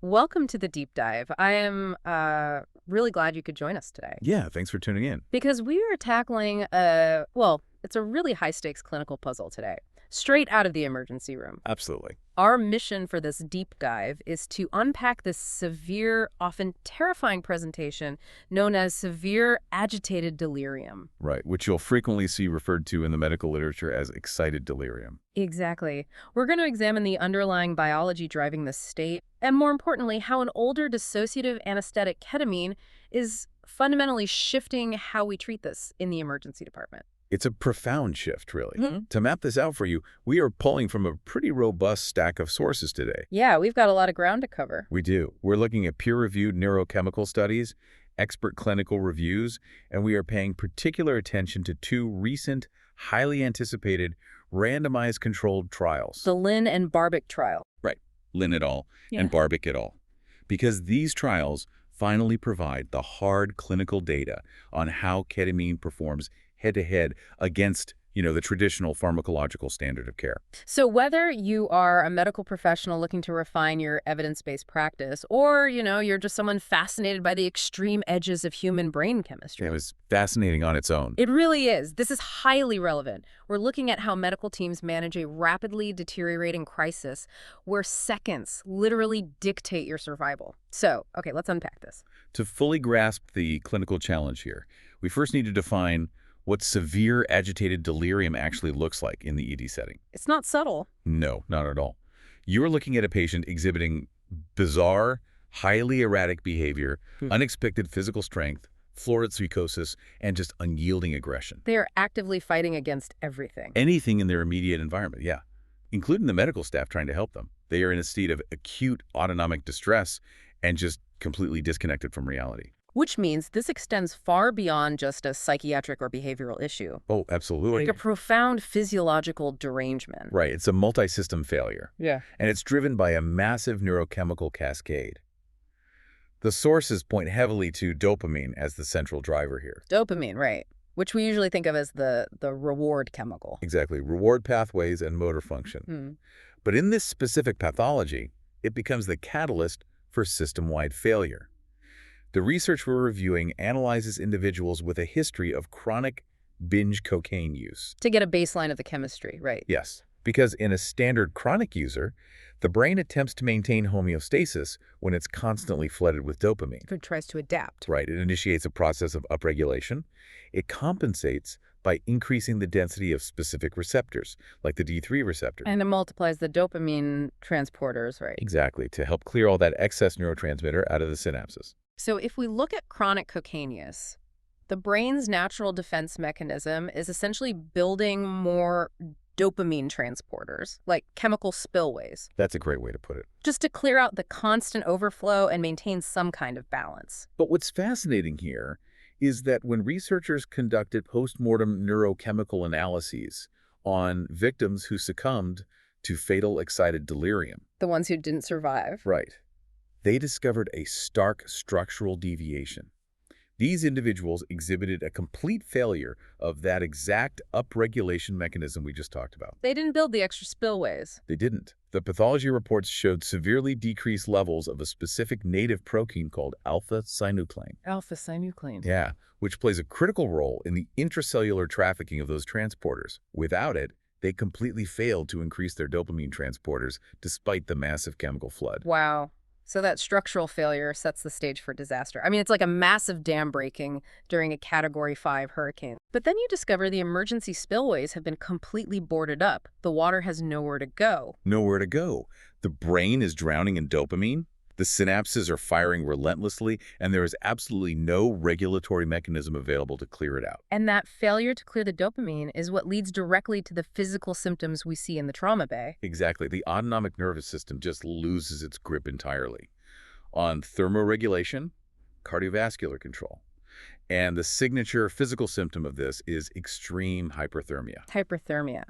Welcome to the deep dive. I am really glad you could join us today Yeah, thanks for tuning in. because we are tackling it's a really high-stakes clinical puzzle today, straight out of the emergency room. Absolutely. Our mission for this deep dive is to unpack this severe, often terrifying presentation known as severe agitated delirium. Right, which you'll frequently see referred to in the medical literature as excited delirium. Exactly. We're going to examine the underlying biology driving this state, and more importantly, how an older dissociative anesthetic ketamine is fundamentally shifting how we treat this in the emergency department. It's a profound shift, really. Mhm. To map this out for you, we are pulling from a pretty robust stack of sources today. Yeah, we've got a lot of ground to cover. We do. We're looking at peer-reviewed neurochemical studies, expert clinical reviews, and we are paying particular attention to two recent, highly anticipated, randomized controlled trials. The Lynn and Barbic trial. Right, Lynn et al. Yeah. And Barbic et al. Because these trials finally provide the hard clinical data on how ketamine performs head-to-head against, the traditional pharmacological standard of care. So whether you are a medical professional looking to refine your evidence-based practice, or, you're just someone fascinated by the extreme edges of human brain chemistry. It was fascinating on its own. It really is. This is highly relevant. We're looking at how medical teams manage a rapidly deteriorating crisis where seconds literally dictate your survival. So, okay, let's unpack this. To fully grasp the clinical challenge here, we first need to define what severe agitated delirium actually looks like in the ED setting. It's not subtle. No, not at all. You're looking at a patient exhibiting bizarre, highly erratic behavior, unexpected physical strength, florid psychosis, and just unyielding aggression. They are actively fighting against everything. Anything in their immediate environment, yeah, including the medical staff trying to help them. They are in a state of acute autonomic distress and just completely disconnected from reality. Which means this extends far beyond just a psychiatric or behavioral issue. Oh, absolutely. Like a profound physiological derangement. Right, it's a multi-system failure. Yeah. And it's driven by a massive neurochemical cascade. The sources point heavily to dopamine as the central driver here. Dopamine, right. Which we usually think of as the reward chemical. Exactly, reward pathways and motor function. But in this specific pathology, it becomes the catalyst for system-wide failure. The research we're reviewing analyzes individuals with a history of chronic binge cocaine use. To get a baseline of the chemistry, right. Yes, because in a standard chronic user, the brain attempts to maintain homeostasis when it's constantly flooded with dopamine. It tries to adapt. Right, it initiates a process of upregulation. It compensates by increasing the density of specific receptors, like the D3 receptor. And it multiplies the dopamine transporters, right. Exactly, to help clear all that excess neurotransmitter out of the synapses. So if we look at chronic cocaine use, the brain's natural defense mechanism is essentially building more dopamine transporters, like chemical spillways, That's a great way to put it. just to clear out the constant overflow and maintain some kind of balance. But what's fascinating here is that when researchers conducted post-mortem neurochemical analyses on victims who succumbed to fatal excited delirium, The ones who didn't survive. right, they discovered a stark structural deviation. These individuals exhibited a complete failure of that exact upregulation mechanism we just talked about. They didn't build the extra spillways. They didn't. The pathology reports showed severely decreased levels of a specific native protein called alpha-synuclein. Alpha-synuclein. Yeah, which plays a critical role in the intracellular trafficking of those transporters. Without it, they completely failed to increase their dopamine transporters despite the massive chemical flood. Wow. So that structural failure sets the stage for disaster. I mean, it's like a massive dam breaking during a Category 5 hurricane. But then you discover the emergency spillways have been completely boarded up. The water has nowhere to go. Nowhere to go. The brain is drowning in dopamine, the synapses are firing relentlessly, and there is absolutely no regulatory mechanism available to clear it out. And that failure to clear the dopamine is what leads directly to the physical symptoms we see in the trauma bay. Exactly. The autonomic nervous system just loses its grip entirely on thermoregulation, cardiovascular control. And the signature physical symptom of this is extreme hyperthermia. Hyperthermia.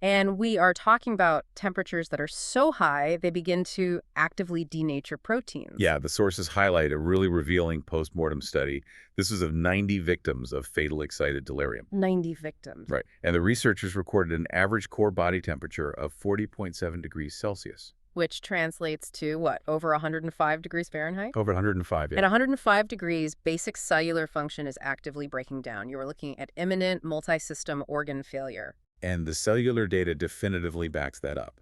And we are talking about temperatures that are so high, they begin to actively denature proteins. Yeah, the sources highlight a really revealing post-mortem study. This was of 90 victims of fatal excited delirium. 90 victims. Right. And the researchers recorded an average core body temperature of 40.7 degrees Celsius. which translates to what, over 105 degrees Fahrenheit? Over 105, At yeah. 105 degrees, basic cellular function is actively breaking down. You are looking at imminent multi-system organ failure. And the cellular data definitively backs that up.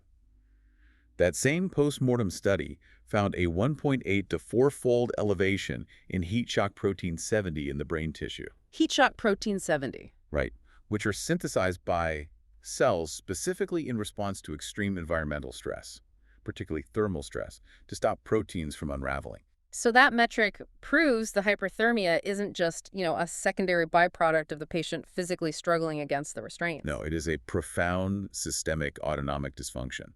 That same post-mortem study found a 1.8 to 4-fold elevation in heat shock protein 70 in the brain tissue. Heat shock protein 70. Right, which are synthesized by cells specifically in response to extreme environmental stress, particularly thermal stress, to stop proteins from unraveling. So that metric proves the hyperthermia isn't just, a secondary byproduct of the patient physically struggling against the restraints. No, it is a profound systemic autonomic dysfunction.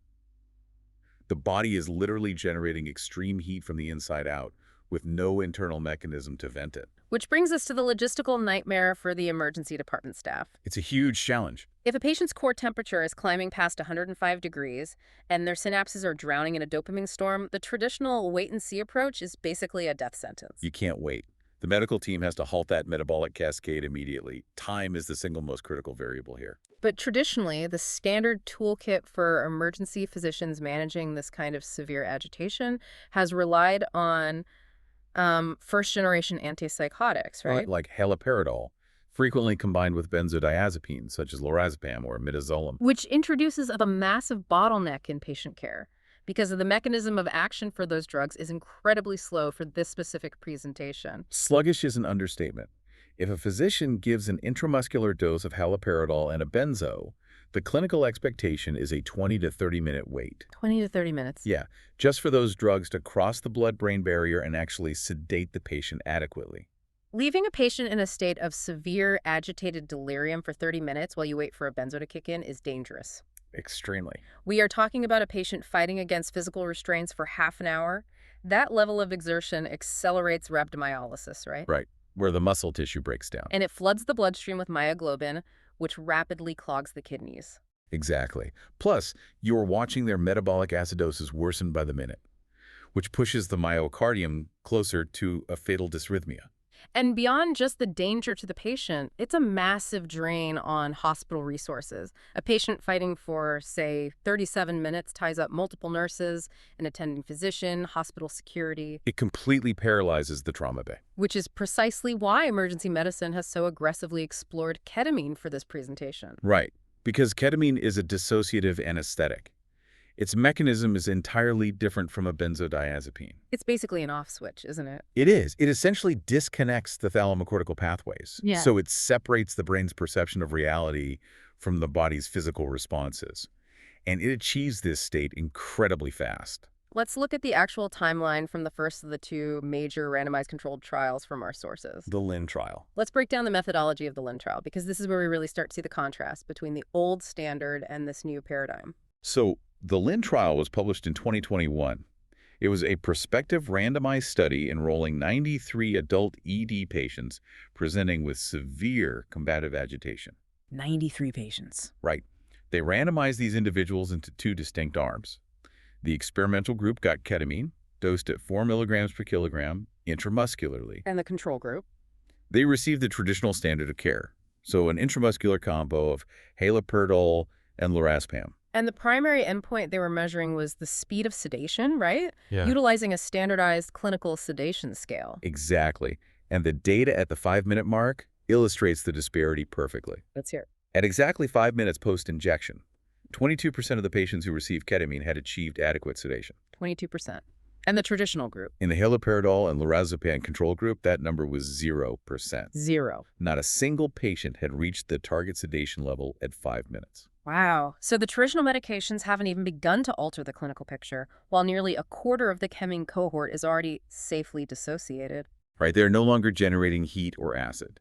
The body is literally generating extreme heat from the inside out with no internal mechanism to vent it. Which brings us to the logistical nightmare for the emergency department staff. It's a huge challenge. If a patient's core temperature is climbing past 105 degrees and their synapses are drowning in a dopamine storm, the traditional wait-and-see approach is basically a death sentence. You can't wait. The medical team has to halt that metabolic cascade immediately. Time is the single most critical variable here. But traditionally, the standard toolkit for emergency physicians managing this kind of severe agitation has relied on first-generation antipsychotics, right? Like haloperidol, frequently combined with benzodiazepines such as lorazepam or midazolam. Which introduces a massive bottleneck in patient care because the mechanism of action for those drugs is incredibly slow for this specific presentation. Sluggish is an understatement. If a physician gives an intramuscular dose of haloperidol and a benzo, the clinical expectation is a 20 to 30-minute wait. 20 to 30 minutes. Yeah, just for those drugs to cross the blood-brain barrier and actually sedate the patient adequately. Leaving a patient in a state of severe agitated delirium for 30 minutes while you wait for a benzo to kick in is dangerous. Extremely. We are talking about a patient fighting against physical restraints for half an hour. That level of exertion accelerates rhabdomyolysis, right? Right, where the muscle tissue breaks down. And it floods the bloodstream with myoglobin, which rapidly clogs the kidneys. Exactly. Plus, you're watching their metabolic acidosis worsen by the minute, which pushes the myocardium closer to a fatal dysrhythmia. And beyond just the danger to the patient, it's a massive drain on hospital resources. A patient fighting for, say, 37 minutes ties up multiple nurses, an attending physician, hospital security. It completely paralyzes the trauma bay. Which is precisely why emergency medicine has so aggressively explored ketamine for this presentation. Right, because ketamine is a dissociative anesthetic. Its mechanism is entirely different from a benzodiazepine. It's basically an off switch, isn't it? It is. It essentially disconnects the thalamocortical pathways. Yeah. So it separates the brain's perception of reality from the body's physical responses. And it achieves this state incredibly fast. Let's look at the actual timeline from the first of the two major randomized controlled trials from our sources. The Lin trial. Let's break down the methodology of the Lin trial, because this is where we really start to see the contrast between the old standard and this new paradigm. So the Lin trial was published in 2021. It was a prospective randomized study enrolling 93 adult ED patients presenting with severe combative agitation. 93 patients. Right. They randomized these individuals into two distinct arms. The experimental group got ketamine, dosed at 4 milligrams per kilogram intramuscularly. And the control group? They received the traditional standard of care, so an intramuscular combo of haloperidol and lorazepam. And the primary endpoint they were measuring was the speed of sedation, right? Yeah. Utilizing a standardized clinical sedation scale. Exactly. And the data at the 5-minute mark illustrates the disparity perfectly. Let's hear it. At exactly 5 minutes post-injection, 22% of the patients who received ketamine had achieved adequate sedation. 22%. And the traditional group? In the haloperidol and lorazepam control group, that number was 0%. 0. Not a single patient had reached the target sedation level at 5 minutes. Wow. So the traditional medications haven't even begun to alter the clinical picture, while nearly a quarter of the ketamine cohort is already safely dissociated. Right, they're no longer generating heat or acid.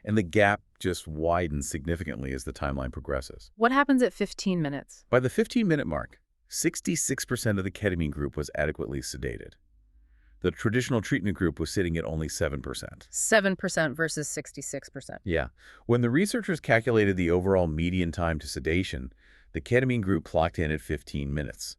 And the gap just widens significantly as the timeline progresses. What happens at 15 minutes? By the 15-minute mark, 66% of the ketamine group was adequately sedated. The traditional treatment group was sitting at only 7%. 7% versus 66%. Yeah. When the researchers calculated the overall median time to sedation, the ketamine group clocked in at 15 minutes.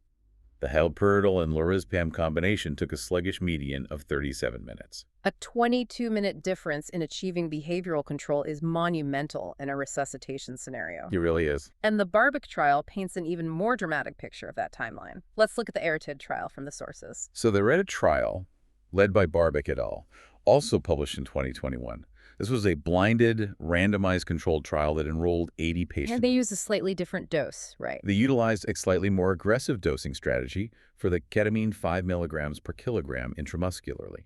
The haloperidol and lorazepam combination took a sluggish median of 37 minutes. A 22-minute difference in achieving behavioral control is monumental in a resuscitation scenario. It really is. And the Barbic trial paints an even more dramatic picture of that timeline. Let's look at the Airtid trial from the sources. So the Reddit trial, led by Barbic et al., also published in 2021. This was a blinded, randomized controlled trial that enrolled 80 patients. And they used a slightly different dose, right? They utilized a slightly more aggressive dosing strategy for the ketamine 5 milligrams per kilogram intramuscularly.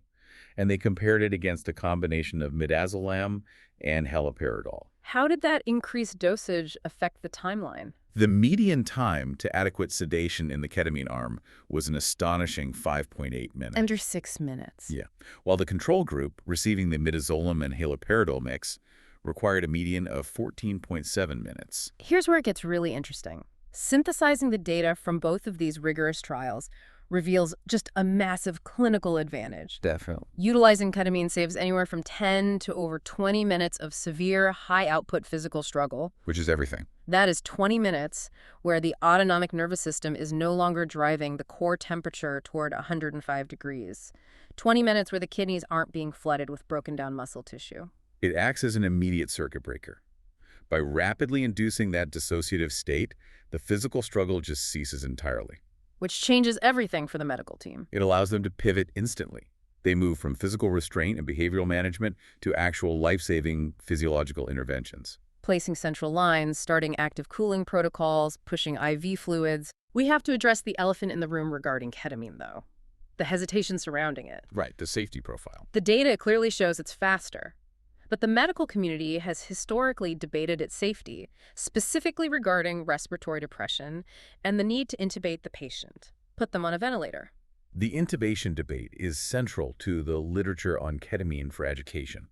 And they compared it against a combination of midazolam and haloperidol. How did that increased dosage affect the timeline? The median time to adequate sedation in the ketamine arm was an astonishing 5.8 minutes. Under 6 minutes. Yeah. While the control group, receiving the midazolam and haloperidol mix, required a median of 14.7 minutes. Here's where it gets really interesting. Synthesizing the data from both of these rigorous trials reveals just a massive clinical advantage. Definitely. Utilizing ketamine saves anywhere from 10 to over 20 minutes of severe, high-output physical struggle. Which is everything. That is 20 minutes where the autonomic nervous system is no longer driving the core temperature toward 105 degrees. 20 minutes where the kidneys aren't being flooded with broken-down muscle tissue. It acts as an immediate circuit breaker. By rapidly inducing that dissociative state, the physical struggle just ceases entirely. Which changes everything for the medical team. It allows them to pivot instantly. They move from physical restraint and behavioral management to actual life-saving physiological interventions. Placing central lines, starting active cooling protocols, pushing IV fluids. We have to address the elephant in the room regarding ketamine, though. The hesitation surrounding it. Right, the safety profile. The data clearly shows it's faster. But the medical community has historically debated its safety, specifically regarding respiratory depression and the need to intubate the patient, put them on a ventilator. The intubation debate is central to the literature on ketamine for agitation.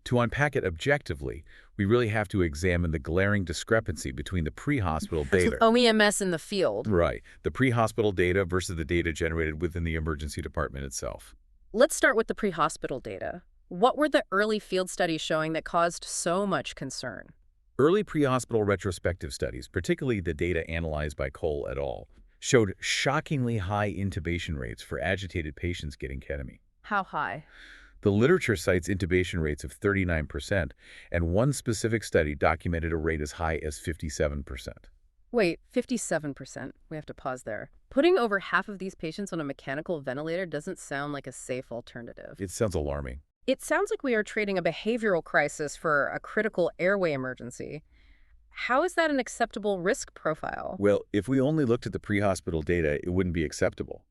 To unpack it objectively, we really have to examine the glaring discrepancy between the pre-hospital data. OEMS in the field. Right, the pre-hospital data versus the data generated within the emergency department itself. Let's start with the pre-hospital data. What were the early field studies showing that caused so much concern? Early pre-hospital retrospective studies, particularly the data analyzed by Cole et al., showed shockingly high intubation rates for agitated patients getting ketamine. How high? The literature cites intubation rates of 39%, and one specific study documented a rate as high as 57%. Wait, 57%. We have to pause there. Putting over half of these patients on a mechanical ventilator doesn't sound like a safe alternative. It sounds alarming. It sounds like we are trading a behavioral crisis for a critical airway emergency. How is that an acceptable risk profile? Well, if we only looked at the pre-hospital data, it wouldn't be acceptable.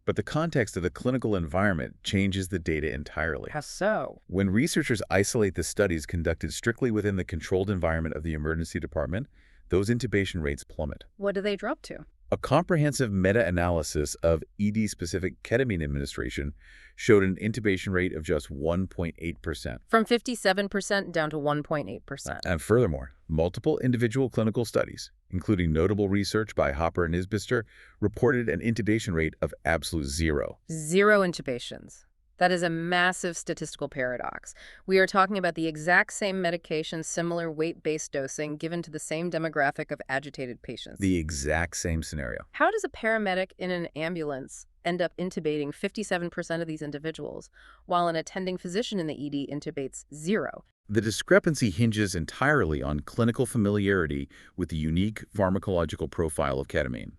But the context of the clinical environment changes the data entirely. How so? When researchers isolate the studies conducted strictly within the controlled environment of the emergency department, those intubation rates plummet. What do they drop to? A comprehensive meta-analysis of ED-specific ketamine administration showed an intubation rate of just 1.8%. From 57% down to 1.8%. And furthermore, multiple individual clinical studies, including notable research by Hopper and Isbister, reported an intubation rate of absolute zero. Zero intubations. That is a massive statistical paradox. We are talking about the exact same medication, similar weight-based dosing given to the same demographic of agitated patients. The exact same scenario. How does a paramedic in an ambulance end up intubating 57% of these individuals, while an attending physician in the ED intubates zero? The discrepancy hinges entirely on clinical familiarity with the unique pharmacological profile of ketamine.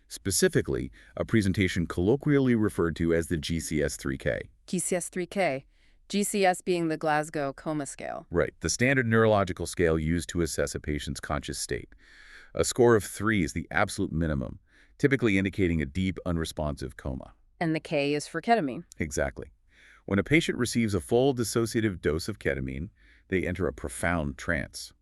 Specifically, a presentation colloquially referred to as the GCS-3K. GCS-3K. GCS being the Glasgow Coma Scale. Right, the standard neurological scale used to assess a patient's conscious state. A score of 3 is the absolute minimum, typically indicating a deep, unresponsive coma. And the K is for ketamine. Exactly. When a patient receives a full dissociative dose of ketamine, they enter a profound trance.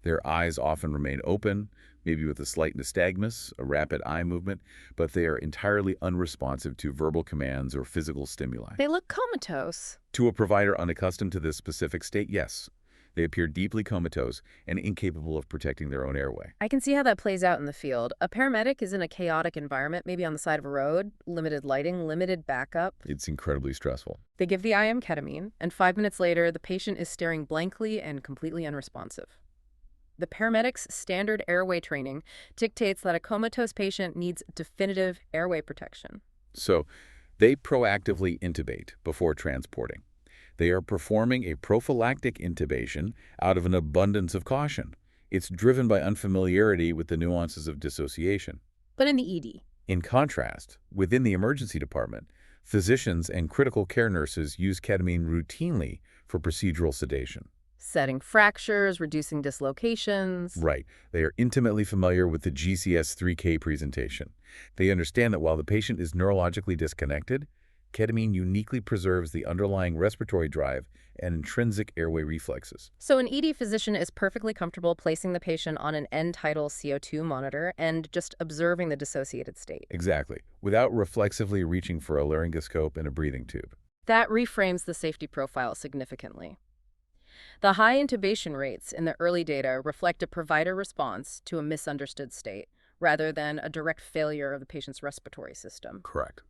Their eyes often remain open, maybe with a slight nystagmus, a rapid eye movement, but they are entirely unresponsive to verbal commands or physical stimuli. They look comatose. To a provider unaccustomed to this specific state, yes. They appear deeply comatose and incapable of protecting their own airway. I can see how that plays out in the field. A paramedic is in a chaotic environment, maybe on the side of a road, limited lighting, limited backup. It's incredibly stressful. They give the IM ketamine, and 5 minutes later, the patient is staring blankly and completely unresponsive. The paramedics' standard airway training dictates that a comatose patient needs definitive airway protection. So they proactively intubate before transporting. They are performing a prophylactic intubation out of an abundance of caution. It's driven by unfamiliarity with the nuances of dissociation. But in the ED, In contrast, within the emergency department, physicians and critical care nurses use ketamine routinely for procedural sedation. setting fractures, reducing dislocations. Right. They are intimately familiar with the GCS-3K presentation. They understand that while the patient is neurologically disconnected, ketamine uniquely preserves the underlying respiratory drive and intrinsic airway reflexes. So an ED physician is perfectly comfortable placing the patient on an end-tidal CO2 monitor and just observing the dissociated state. Exactly, without reflexively reaching for a laryngoscope and a breathing tube. That reframes the safety profile significantly. The high intubation rates in the early data reflect a provider response to a misunderstood state, rather than a direct failure of the patient's respiratory system. Correct.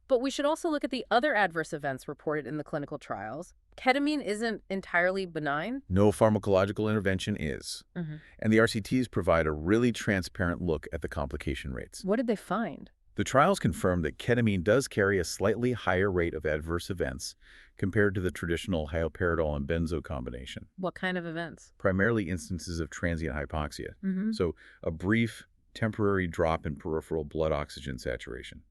But we should also look at the other adverse events reported in the clinical trials. Ketamine isn't entirely benign. No pharmacological intervention is. And the RCTs provide a really transparent look at the complication rates. What did they find? The trials confirm that ketamine does carry a slightly higher rate of adverse events compared to the traditional haloperidol and benzo combination, What kind of events? primarily instances of transient hypoxia. So a brief, temporary drop in peripheral blood oxygen saturation,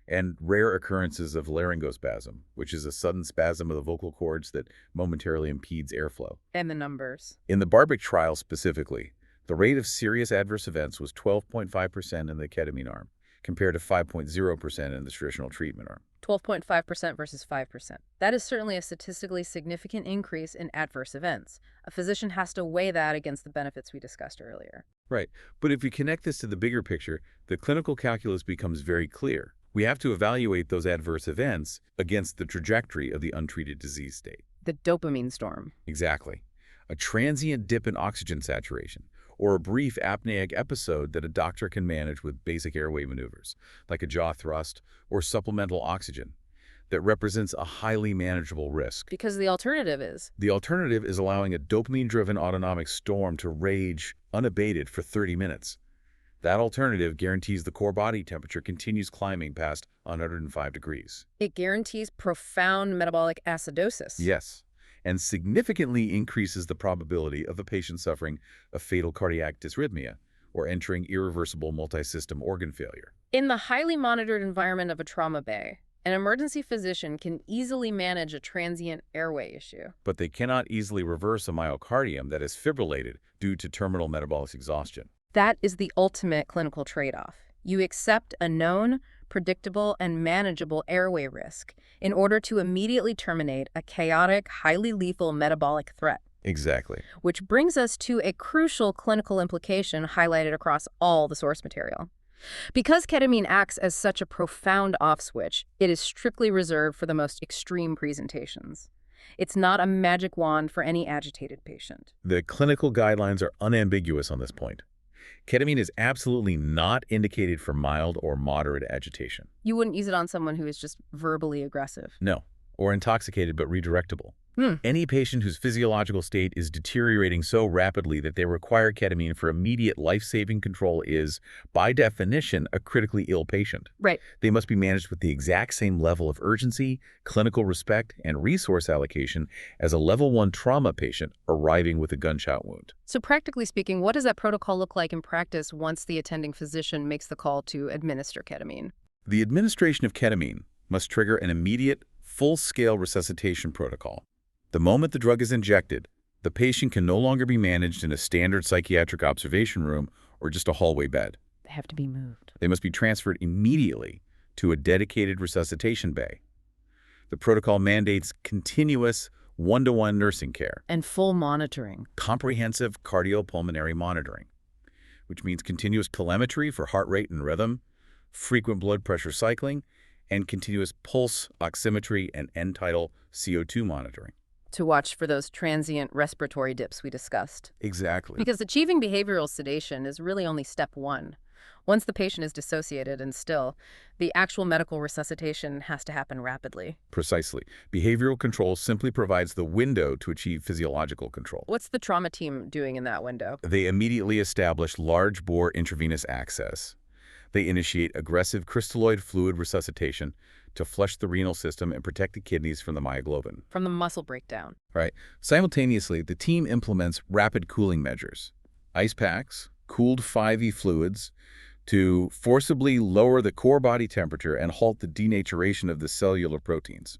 and rare occurrences of laryngospasm, which is a sudden spasm of the vocal cords that momentarily impedes airflow. And the numbers. In the Barbic trial specifically, the rate of serious adverse events was 12.5% in the ketamine arm, compared to 5.0% in the traditional treatment arm. 12.5% versus 5%. That is certainly a statistically significant increase in adverse events. A physician has to weigh that against the benefits we discussed earlier. Right. But if you connect this to the bigger picture, the clinical calculus becomes very clear. We have to evaluate those adverse events against the trajectory of the untreated disease state. The dopamine storm. Exactly. A transient dip in oxygen saturation, or a brief apneic episode that a doctor can manage with basic airway maneuvers, like a jaw thrust or supplemental oxygen, that represents a highly manageable risk. Because the alternative is. The alternative is allowing a dopamine-driven autonomic storm to rage unabated for 30 minutes. That alternative guarantees the core body temperature continues climbing past 105 degrees. It guarantees profound metabolic acidosis. Yes, and significantly increases the probability of a patient suffering a fatal cardiac dysrhythmia or entering irreversible multisystem organ failure. In the highly monitored environment of a trauma bay, an emergency physician can easily manage a transient airway issue. But they cannot easily reverse a myocardium that is fibrillated due to terminal metabolic exhaustion. That is the ultimate clinical trade-off. You accept a known, predictable, and manageable airway risk in order to immediately terminate a chaotic, highly lethal metabolic threat. Exactly. Which brings us to a crucial clinical implication highlighted across all the source material. Because ketamine acts as such a profound off switch, it is strictly reserved for the most extreme presentations. It's not a magic wand for any agitated patient. The clinical guidelines are unambiguous on this point. Ketamine is absolutely not indicated for mild or moderate agitation. You wouldn't use it on someone who is just verbally aggressive. No, or intoxicated but redirectable. Any patient whose physiological state is deteriorating so rapidly that they require ketamine for immediate life-saving control is, by definition, a critically ill patient. Right. They must be managed with the exact same level of urgency, clinical respect, and resource allocation as a level 1 trauma patient arriving with a gunshot wound. So practically speaking, what does that protocol look like in practice once the attending physician makes the call to administer ketamine? The administration of ketamine must trigger an immediate, full-scale resuscitation protocol. The moment the drug is injected, the patient can no longer be managed in a standard psychiatric observation room or just a hallway bed. They have to be moved. They must be transferred immediately to a dedicated resuscitation bay. The protocol mandates continuous one-to-one nursing care. And full monitoring. Comprehensive cardiopulmonary monitoring, which means continuous telemetry for heart rate and rhythm, frequent blood pressure cycling, and continuous pulse oximetry and end-tidal CO2 monitoring. To watch for those transient respiratory dips we discussed. Exactly. Because achieving behavioral sedation is really only step one. Once the patient is dissociated and still, the actual medical resuscitation has to happen rapidly. Precisely. Behavioral control simply provides the window to achieve physiological control. What's the trauma team doing in that window? They immediately establish large-bore intravenous access. They initiate aggressive crystalloid fluid resuscitation to flush the renal system and protect the kidneys from the myoglobin. From the muscle breakdown. Right. Simultaneously, the team implements rapid cooling measures, ice packs, cooled 5E fluids, to forcibly lower the core body temperature and halt the denaturation of the cellular proteins.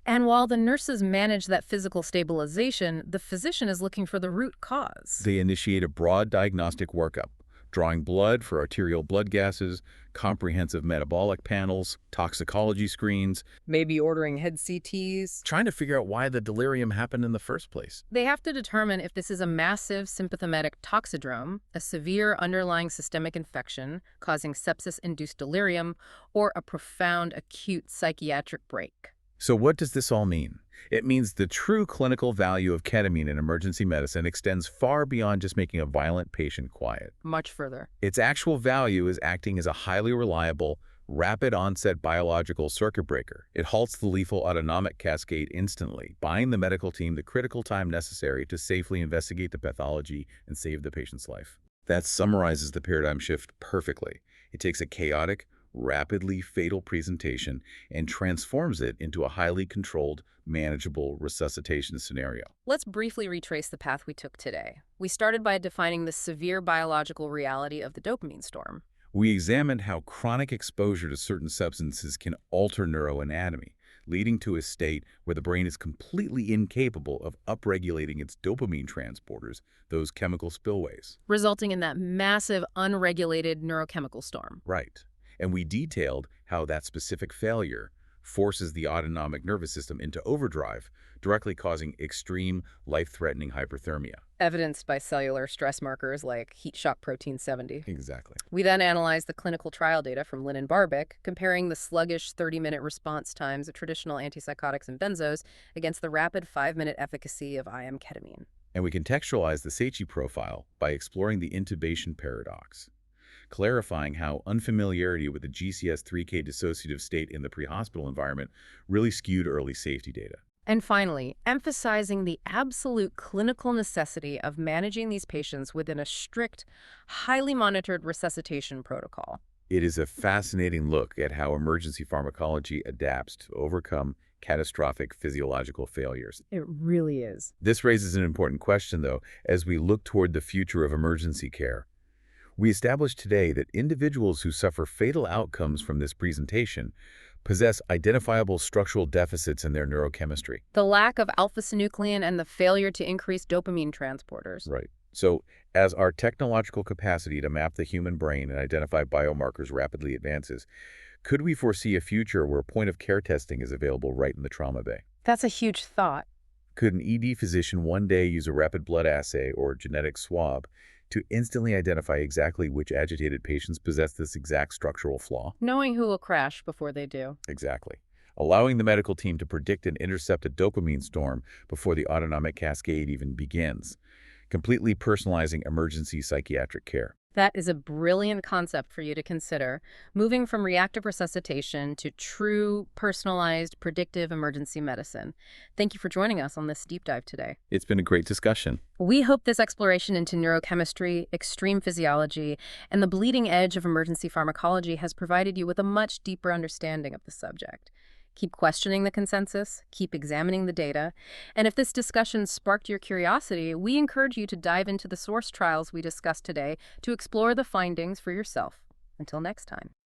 And while the nurses manage that physical stabilization, the physician is looking for the root cause. They initiate a broad diagnostic workup, drawing blood for arterial blood gases, comprehensive metabolic panels, toxicology screens, Maybe ordering head CTs. trying to figure out why the delirium happened in the first place. They have to determine if this is a massive symptomatic toxidrome, a severe underlying systemic infection causing sepsis-induced delirium, or a profound acute psychiatric break. So what does this all mean? It means the true clinical value of ketamine in emergency medicine extends far beyond just making a violent patient quiet. Much further. Its actual value is acting as a highly reliable, rapid-onset biological circuit breaker. It halts the lethal autonomic cascade instantly, buying the medical team the critical time necessary to safely investigate the pathology and save the patient's life. That summarizes the paradigm shift perfectly. It takes a chaotic, rapidly fatal presentation and transforms it into a highly controlled, manageable resuscitation scenario. Let's briefly retrace the path we took today. We started by defining the severe biological reality of the dopamine storm. We examined how chronic exposure to certain substances can alter neuroanatomy, leading to a state where the brain is completely incapable of upregulating its dopamine transporters, those chemical spillways. Resulting in that massive, unregulated neurochemical storm. Right. And we detailed how that specific failure forces the autonomic nervous system into overdrive, directly causing extreme, life-threatening hyperthermia. Evidenced by cellular stress markers like heat shock protein 70. Exactly. We then analyzed the clinical trial data from Lynn and Barbic, comparing the sluggish 30-minute response times of traditional antipsychotics and benzos against the rapid 5-minute efficacy of IM ketamine. And we contextualized the safety profile by exploring the intubation paradox, clarifying how unfamiliarity with the GCS3K dissociative state in the pre-hospital environment really skewed early safety data. And finally, emphasizing the absolute clinical necessity of managing these patients within a strict, highly monitored resuscitation protocol. It is a fascinating look at how emergency pharmacology adapts to overcome catastrophic physiological failures. It really is. This raises an important question, though, as we look toward the future of emergency care. We established today that individuals who suffer fatal outcomes from this presentation possess identifiable structural deficits in their neurochemistry. The lack of alpha-synuclein and the failure to increase dopamine transporters. Right. So, as our technological capacity to map the human brain and identify biomarkers rapidly advances, could we foresee a future where point-of-care testing is available right in the trauma bay? That's a huge thought. Could an ED physician one day use a rapid blood assay or genetic swab to instantly identify exactly which agitated patients possess this exact structural flaw? Knowing who will crash before they do. Exactly. Allowing the medical team to predict and intercept a dopamine storm before the autonomic cascade even begins. Completely personalizing emergency psychiatric care. That is a brilliant concept for you to consider, moving from reactive resuscitation to true, personalized, predictive emergency medicine. Thank you for joining us on this deep dive today. It's been a great discussion. We hope this exploration into neurochemistry, extreme physiology, and the bleeding edge of emergency pharmacology has provided you with a much deeper understanding of the subject. Keep questioning the consensus, keep examining the data, and if this discussion sparked your curiosity, we encourage you to dive into the source trials we discussed today to explore the findings for yourself. Until next time.